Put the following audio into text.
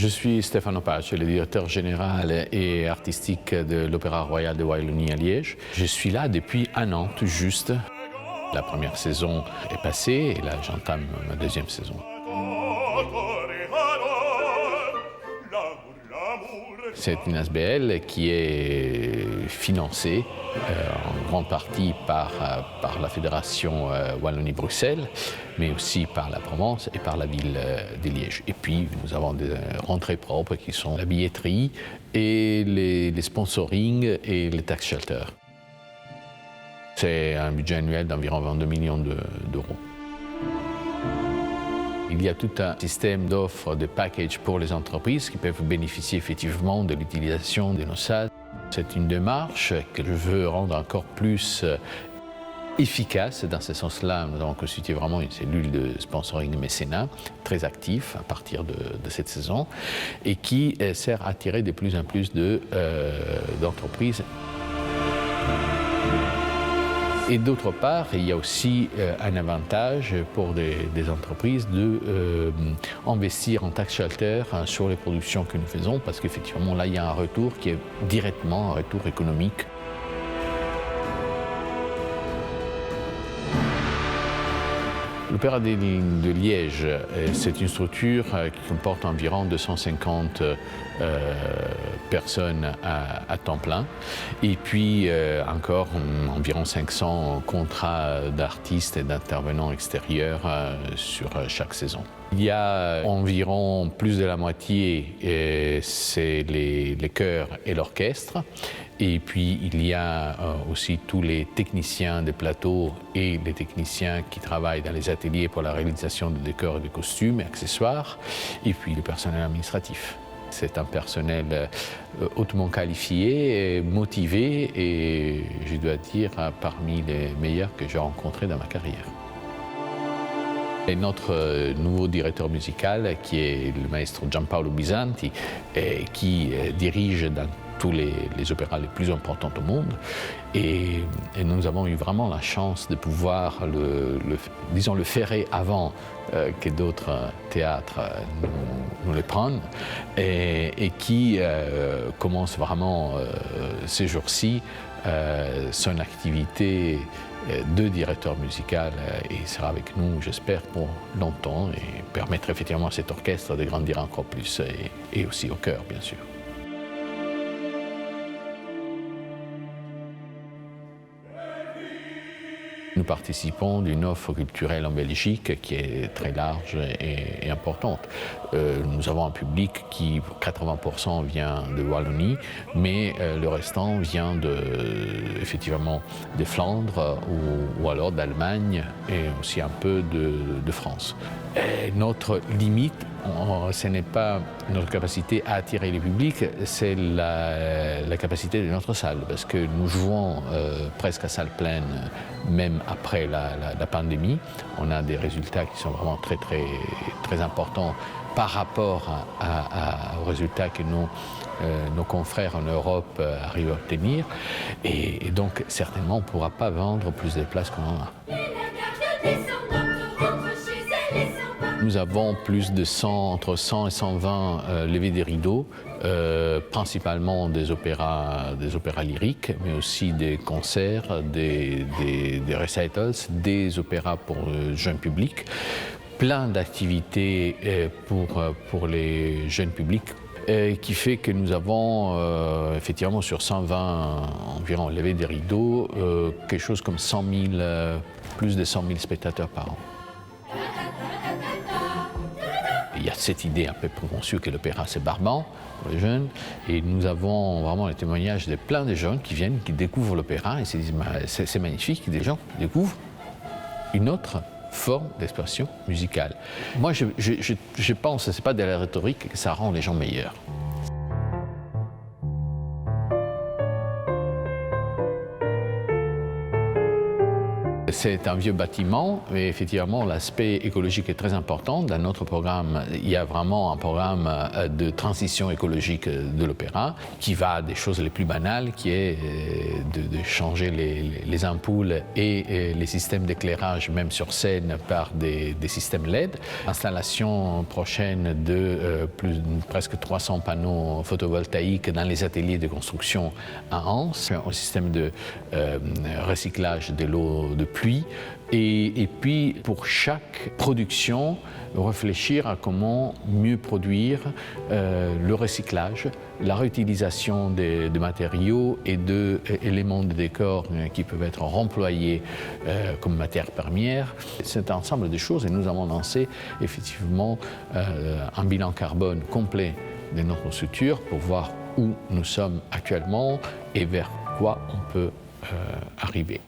suis Stefano Pace, le directeur général et artistique de l'Opéra Royal de Wallonie à Liège. Je suis là depuis un an tout juste. La première saison est passée et là j'entame ma deuxième saison. C'est une ASBL qui est financée en grande partie par la Fédération Wallonie-Bruxelles, mais aussi par la Provence et par la ville de Liège. Et puis nous avons des rentrées propres qui sont la billetterie et les sponsoring et les tax shelters. C'est un budget annuel d'environ 22 millions d'euros. Il y a tout un système d'offres de package pour les entreprises qui peuvent bénéficier effectivement de l'utilisation de nos salles. C'est une démarche que je veux rendre encore plus efficace. Dans ce sens-là, nous avons constitué vraiment une cellule de sponsoring mécénat très active à partir de cette saison et qui sert à attirer de plus en plus d'entreprises. Et d'autre part, il y a aussi un avantage pour des entreprises d'investir en tax shelter sur les productions que nous faisons, parce qu'effectivement, là, il y a un retour qui est directement un retour économique. L'Opéra de Liège, c'est une structure qui comporte environ 250 personnes à temps plein et puis encore environ 500 contrats d'artistes et d'intervenants extérieurs sur chaque saison. Il y a environ plus de la moitié, c'est les chœurs et l'orchestre. Et puis il y a aussi tous les techniciens des plateaux et les techniciens qui travaillent dans les ateliers pour la réalisation de décors et de costumes et accessoires, et puis le personnel administratif. C'est un personnel hautement qualifié, motivé et je dois dire parmi les meilleurs que j'ai rencontrés dans ma carrière. Et notre nouveau directeur musical, qui est le maestro Giampaolo Bisanti, qui dirige dans tous les opéras les plus importants au monde. Et nous avons eu vraiment la chance de pouvoir le ferrer avant que d'autres théâtres nous le prennent et qui commence vraiment ces jours-ci son activité de directeur musical et sera avec nous, j'espère, pour longtemps et permettre effectivement à cet orchestre de grandir encore plus et aussi au chœur, bien sûr. Nous participons d'une offre culturelle en Belgique qui est très large et importante. Nous avons un public qui, 80% vient de Wallonie, mais le restant vient effectivement de Flandre ou alors d'Allemagne et aussi un peu de France. Et notre limite, ce n'est pas notre capacité à attirer le public, c'est la capacité de notre salle, parce que nous jouons presque à salle pleine, même après la pandémie. On a des résultats qui sont vraiment très importants par rapport aux résultats que nos confrères en Europe arrivent à obtenir. Et donc, certainement, on ne pourra pas vendre plus de places qu'on en a. Nous avons plus de entre 100 et 120 levées des rideaux, principalement des opéras lyriques, mais aussi des concerts, des recitals, des opéras pour le jeune public, plein d'activités pour les jeunes publics, qui fait que nous avons effectivement sur 120 environ levées des rideaux, quelque chose comme plus de 100 000 spectateurs par an. Il y a cette idée un peu préconçue que l'opéra c'est barbant pour les jeunes et nous avons vraiment les témoignages de plein de jeunes qui viennent, qui découvrent l'opéra et se disent c'est magnifique, des gens découvrent une autre forme d'expression musicale. Moi je pense, ce n'est pas de la rhétorique, que ça rend les gens meilleurs. C'est un vieux bâtiment, mais effectivement l'aspect écologique est très important. Dans notre programme, il y a vraiment un programme de transition écologique de l'opéra qui va des choses les plus banales, qui est de changer les ampoules et les systèmes d'éclairage, même sur scène, par des systèmes LED. Installation prochaine de presque 300 panneaux photovoltaïques dans les ateliers de construction à Anse, un système de recyclage de l'eau de pluie. Et puis, pour chaque production, réfléchir à comment mieux produire le recyclage, la réutilisation des matériaux et d'éléments de décor qui peuvent être remployés comme matière première. C'est un ensemble de choses et nous avons lancé effectivement un bilan carbone complet de notre structure pour voir où nous sommes actuellement et vers quoi on peut arriver.